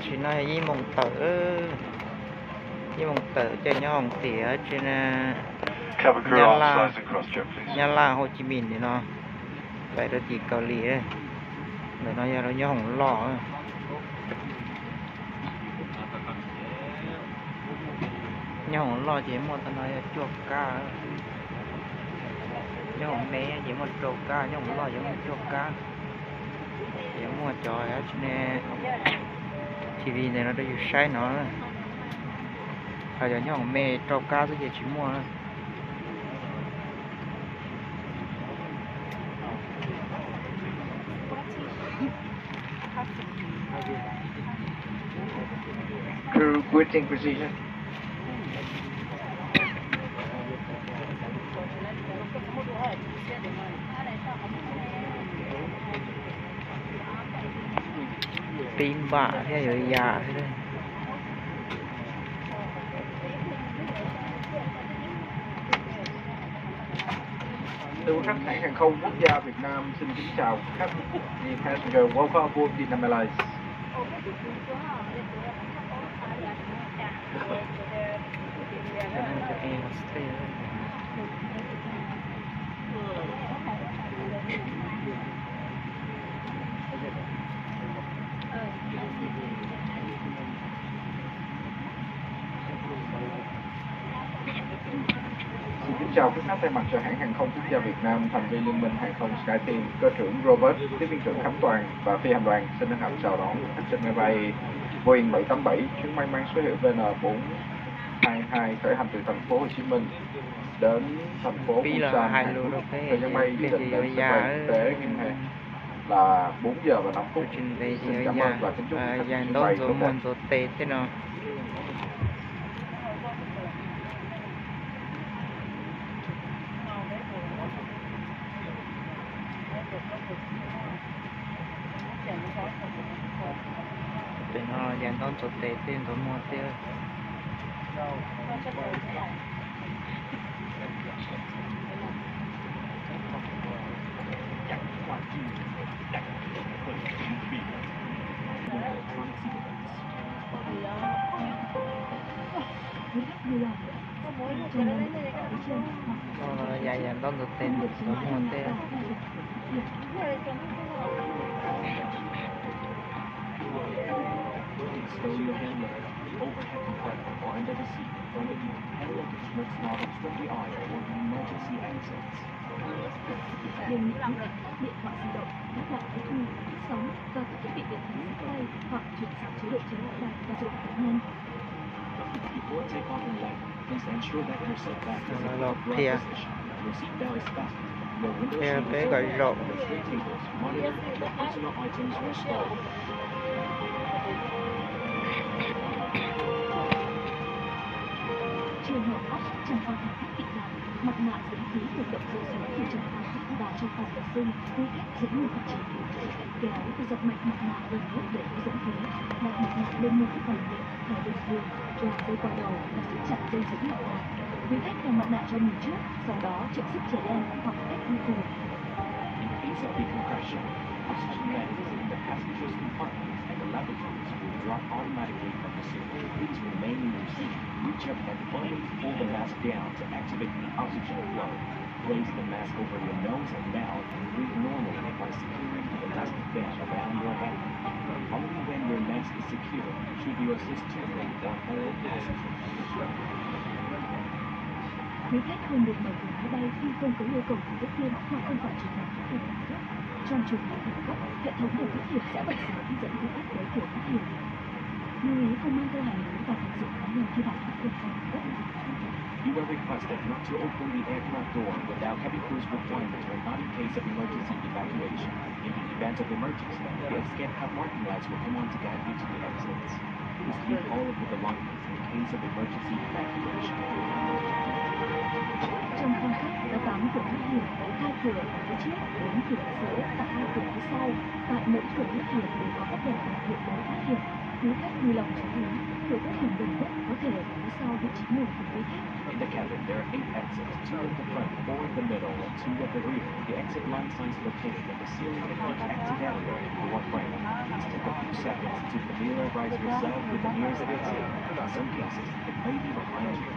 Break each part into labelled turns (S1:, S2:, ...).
S1: chỉ nói với mong tử cho nhau hồng tỉa trên Nha La Hồ Chí Minh thì nó vậy đó chỉ Cali đấy để nó ra nó nhau hồng lò nhau hồng lò chỉ một tao nói chuột ca nhau hồng bé chỉ một trâu ca nhau hồng lò chỉ một chuột ca chỉ mua trò á trên TV này nó đã dùng sai nó bây giờ nhau hồng mê trâu ca tôi chỉ mua
S2: Crew quitting position.
S1: Tim bạ thế rồi già thế đây
S2: Từ khách hãng hàng không quốc gia Việt Nam xin kính chào khách. The passenger welcome aboard Vietnam Airlines. Xin kính chào quý khách, thay mặt cho hãng hàng không quốc gia Việt Nam, thành viên liên minh hàng không SkyTeam, cơ trưởng Robert, tiếp viên trưởng Khánh Toàn và phi hành đoàn xin hân hạnh chào đón khách trên máy bay Boeing 787 chuyến may mắn số hiệu VN422 khởi hành từ thành phố Hồ Chí Minh đến thành phố Busan, Hàn Quốc. Thời gian bay dự định đến sân bay quốc tế Kim Hề là 4 giờ và 5 phút. Xin cảm ơn và kính chúc khách chuyến bay tốt đẹp.
S1: để nó dàn đón số tệ tên số một tiêu dàn đón số tên số một tiêu
S2: Slowly overhead compartment or under the seat in front of you, and look at Schmidt nozzles from the eye or emergency exits.
S3: Đừng nghĩ điện thoại di động, lắp đặt cái thu, phát sóng và các thiết bị điện tử sách tay hoặc chuyển sang chế độ chế lại và dùng cá nhân.
S2: Before takeoff and landing, please ensure that your seat back is in the
S1: Rồi,
S2: right
S1: phía.
S2: position. Your seat belt is fastened. Your window
S1: Theo
S2: shade
S1: cái
S2: is
S1: gọi
S2: open.
S1: rộng.
S2: Your tray tables, monitor, and personal items are stored.
S3: Trường hợp áp suất trong khoang hành khách bị giảm, mặt nạ dưỡng khí được động dựa xuống từ trong khoang khách và trong phòng vệ sinh, quý khách giữ nguyên vị trí, kéo và dập mạnh mặt nạ gần hết để có dưỡng khí, đặt mặt nạ lên mũi và miệng theo đường giường, choàng dây qua đầu và siết chặt dây giữ mặt nạ. Quý khách đeo mặt nạ cho mình trước, sau đó trợ giúp trẻ em hoặc cách đi cùng.
S2: In case of decompression, oxygen lenses in the passenger's compartments and the lavatories will drop automatically from the ceiling. Please remain in your seat. Reach up and firmly pull the mask down to activate the oxygen flow. Place the mask over your nose and mouth and breathe normally by securing the elastic band around your head. Only when your mask is secure should you assist children or all passengers.
S3: Quý khách không được mở cửa máy bay khi không có yêu cầu của tiếp viên hoặc không phải trường hợp có khẩn cấp. Trong trường hợp khẩn cấp, hệ thống điều tiết nhiệt sẽ bật sử hướng dẫn quý khách tới cửa thoát hiểm. Lưu ý không mang theo hành lý và vật dụng cá nhân khi đặt tại cửa phòng cấp.
S2: You are requested not to open the aircraft door without cabin crew's requirements or not in case of emergency evacuation. In the event of emergency, the escape car marking lights will come on to guide you to the exits. Please leave all of your belongings in case of emergency evacuation.
S3: Trong khoang khách có 8 cửa thoát hiểm, 2 cửa ở phía trước, 4 cửa ở giữa và 2 cửa phía sau. Tại mỗi cửa thoát hiểm đều có các đèn tín hiệu đối thoát hiểm. Quý khách vui lòng chú ý, cửa thoát hiểm gần nhất có thể ở phía sau vị trí ngồi của quý khách.
S2: In the cabin, there are 8 exits, 2 at the front, 4 in the middle, and 2 at the rear. The exit line signs located at the ceiling and each exit area in your frame. please take a few seconds to familiarize yourself with the nearest exit. In some cases, it may be behind you.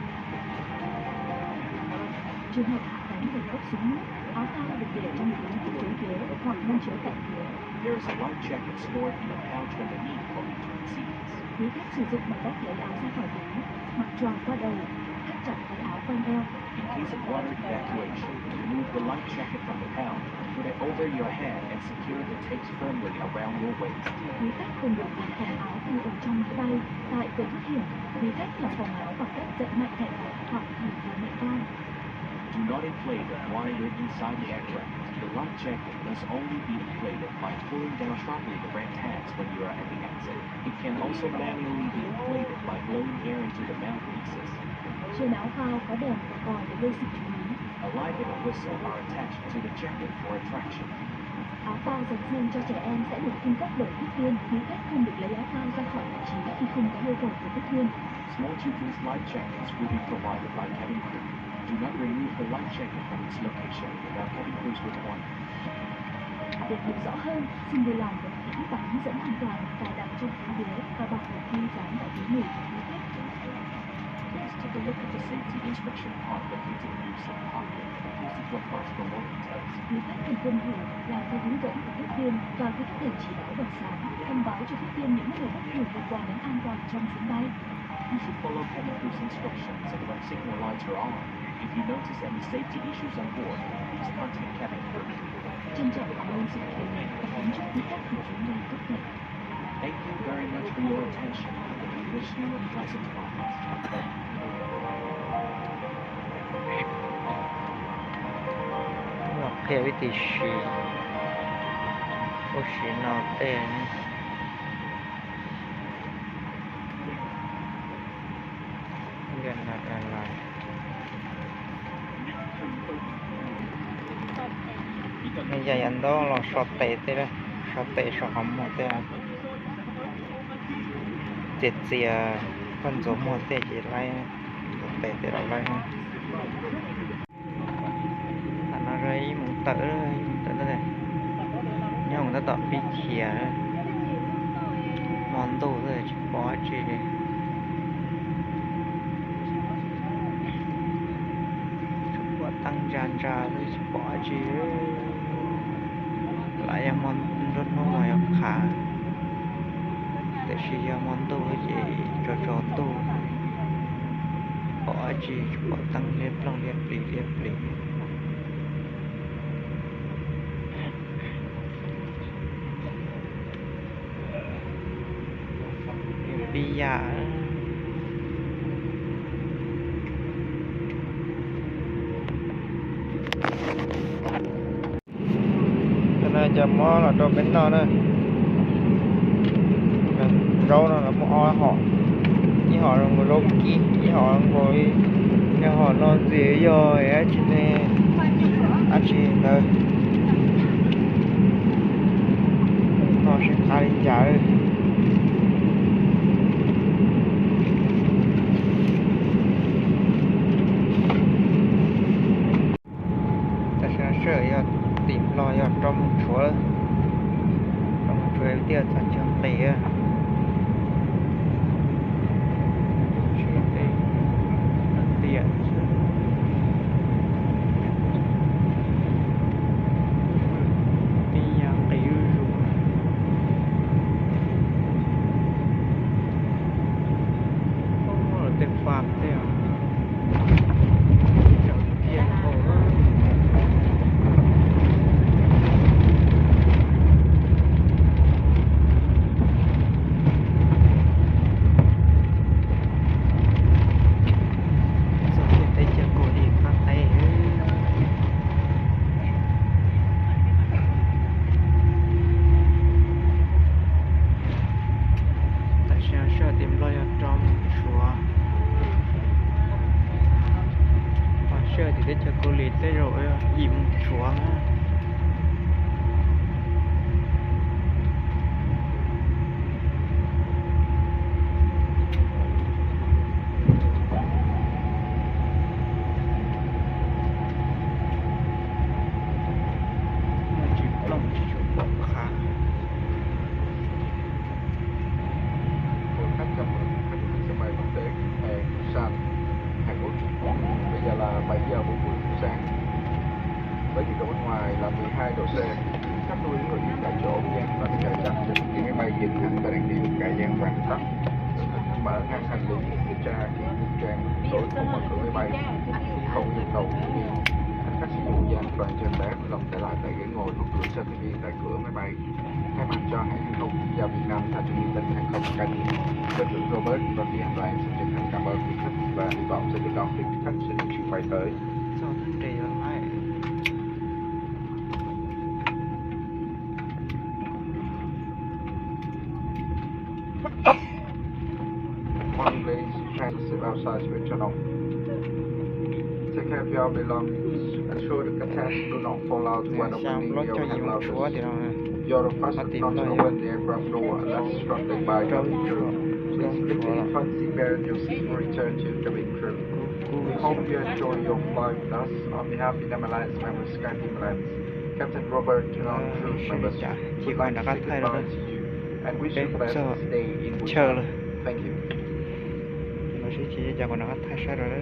S3: Trường hợp hạ cánh về góc xuống nước, áo phao được để trong túi dưới ghế hoặc ngăn chứa cạnh ghế.
S2: There is a life jacket stored in a pouch underneath or between seats.
S3: Quý khách sử dụng bằng cách lấy áo ra khỏi túi, mặc tròn qua đầu, thắt chặt cái áo quanh eo.
S2: In case of water evacuation, remove the life jacket from the pouch, put it over your head, and secure the tapes firmly around your waist.
S3: Quý khách không được làm phòng áo khi ở trong máy bay. Tại cửa thoát hiểm, quý khách làm phòng áo bằng cách giật mạnh thành hoặc thổi vào nhẹ cao.
S2: Do not inflate it while you're inside the aircraft. The life jacket must only be inflated by pulling down sharply the red tabs when you are at the exit. It can also manually be inflated by blowing air into the mouthpieces.
S3: Trên áo phao có đèn và còi để gây sự chú ý.
S2: A light and a whistle are attached to the jacket for attraction.
S3: Áo phao dành riêng cho trẻ em sẽ được cung cấp bởi tiếp viên. Quý khách không được lấy áo phao ra khỏi vị trí khi không có yêu cầu của tiếp viên.
S2: Small children's life jackets will be provided by cabin crew. Do not remove the life jacket from its location without cabin crew's report.
S3: Để hiểu rõ hơn, xin vui lòng đọc kỹ và hướng dẫn an toàn cài đặt trong túi ghế và bọc hộp ghi dán tại túi ngủ của quý khách.
S2: Please take a look at the safety instruction part located in your seat pocket. Please see what parts for more details.
S3: Quý khách cần tuân thủ làm theo hướng dẫn của tiếp viên và quý khách cần chỉ báo bằng sáng thông báo cho tiếp viên những điều bất thường liên quan đến an toàn trong chuyến bay.
S2: You should follow cabin crew's instructions and when signal lights are on. If you notice any safety issues on board, please contact cabin crew.
S3: Trân trọng cảm ơn sự chú ý và kính chúc quý khách của chuyến bay tốt đẹp.
S2: Thank you very much for your attention. We wish you a pleasant flight.
S1: Ngọc theo với tỷ sĩ ô sĩ nào tên gần là bây giờ anh đó là sọt tệ thế đó sọt tệ sọt hỏng một thế à chết gì à con số một thế chỉ lại sọt tệ thế đó lại nó rơi một tớ này nhưng mà nó tập bị khỉa món đồ rồi chỉ bỏ chỉ bỏ tăng tràn trà rồi chỉ bỏ chỉ lại món rất nó ngoài khá để chỉ món đồ gì cho đồ bỏ chỉ bỏ tăng liệt lòng liệt lì bây giờ cho nên giờ mò là cho bên đó nữa rau nó là mò họ như họ là người rau kia như họ là người như họ nó dễ rồi á chị này anh chị nữa nó sẽ khá lên giá rồi sợ tìm lo trong chúa tiền thật chẳng tệ tiền đi tỷ rủ không ở tiền phạt thế à tiền khổ tìm lo trong chùa và sợ thì cho cô lì tới rồi dìm chùa chỉ lòng chỉ chụp bọc khá
S2: xe. Các lưu ý người đứng tại chỗ gian và cài chặt trước khi máy bay dừng hẳn và đèn hiệu cài gian vàng tắt. Mở ngăn hành lý kiểm tra kỹ vũ trang tối không mở cửa máy bay, không yêu cầu tiếp viên. Hành khách sử dụng dây an toàn trên vé lòng để lại tại ghế ngồi hoặc gửi cho tiếp viên tại cửa máy bay. Thay mặt cho hãng hàng không quốc gia Việt Nam và trung tâm hàng không Skyteam, Bộ trưởng Robert và phi hành đoàn xin chân thành cảm ơn quý khách và hy vọng sẽ được đón tiếp quý khách trên những chuyến bay tới.
S1: do thân trì lại
S2: Morning, ladies and gentlemen. Outside switch on off. Take care of your belongings. Ensure the contents do not fall out when
S1: sao
S2: opening
S1: lót
S2: your
S1: cho
S2: hand
S1: gì một chúa thì
S2: lounges.
S1: nó
S2: Your request
S1: mà
S2: not
S1: tìm
S2: to
S1: lời
S2: open the aircraft door unless instructed by
S1: trâu
S2: cabin crew. Please
S1: trâu
S2: lift
S1: chúa
S2: the front seat belt and your seat will return to cabin crew. We hope you enjoy your flight with us. On behalf of the Alliance members, Skyteam Alliance, Captain Robert and all crew members,
S1: chỉ
S2: would
S1: còn
S2: like
S1: là
S2: to
S1: các
S2: say
S1: thay rồi
S2: goodbye
S1: đó
S2: to you and wish you a
S1: Okay,
S2: pleasant
S1: so,
S2: stay in
S1: chờ
S2: Bhutan.
S1: rồi
S2: Thank you.
S1: nó sẽ chỉ cho còn là các thay sai rồi đấy